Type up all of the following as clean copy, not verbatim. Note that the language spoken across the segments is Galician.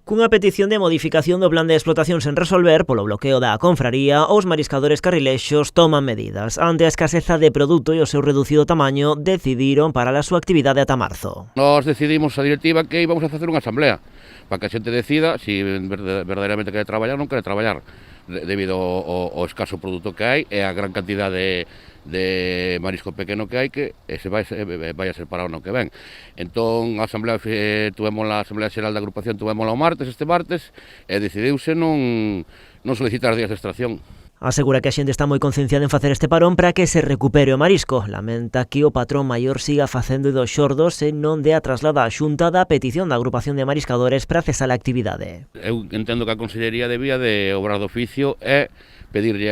Cunha petición de modificación do plan de explotación sen resolver polo bloqueo da confraría, os mariscadores carrilexos toman medidas. Ante a escaseza de produto e o seu reducido tamaño, decidiron parar a súa actividade ata marzo. Nós decidimos a directiva que íbamos a facer unha asamblea para que a xente decida se verdadeiramente quere traballar ou non quere traballar, debido ao escaso produto que hai e a gran cantidade de marisco pequeno que hai, que ese vai a ser para o ano que ven. Entón, a asamblea tuvemos a asamblea xeral da agrupación, tuvemos o martes, este martes, e decidiuse non solicitar días de extracción. Asegura que a xente está moi concienciada en facer este parón para que se recupere o marisco. Lamenta que o patrón maior siga facendo dos xordos e non dea traslada a Xunta da petición da agrupación de mariscadores para cesar a actividade. Eu entendo que a Consellería debía de obrar de oficio e pedirlle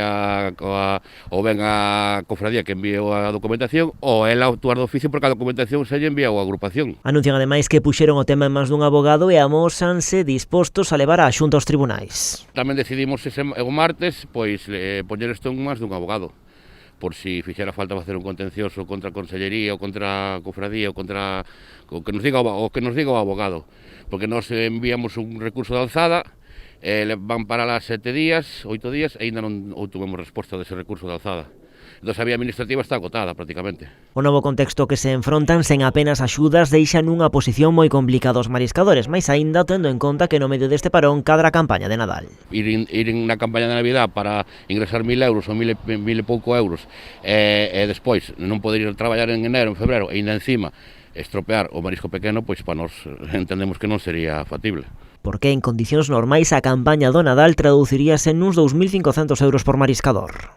ou ben a cofradía que envíe a documentación ou ela actuar de oficio porque a documentación se lle envía a agrupación. Anuncian ademais que puxeron o tema en mans dun abogado e amósanse dispostos a levar a Xunta aos tribunais. Tamén decidimos o martes poñer isto en mans dun abogado, por si fixera falta facer un contencioso contra a Consellería ou contra a cofradía ou contra o que nos diga o abogado, porque nós enviamos un recurso de alzada, van para lá 7 días, 8 días, e ainda non obtuvemos resposta dese recurso de alzada. Entón, a vía administrativa está agotada, prácticamente. O novo contexto que se enfrontan sen apenas axudas deixa nunha posición moi complicada os mariscadores, máis aínda tendo en conta que no medio deste parón cadra a campaña de Nadal. Ir na campaña de Navidad para ingresar 1.000 euros ou 1.000 e pouco euros e despois non poder ir a traballar en enero, en febrero, e ainda encima estropear o marisco pequeno, pois para nós entendemos que non sería factible. Porque en condicións normais a campaña do Nadal traduciríase nuns 2.500 euros por mariscador.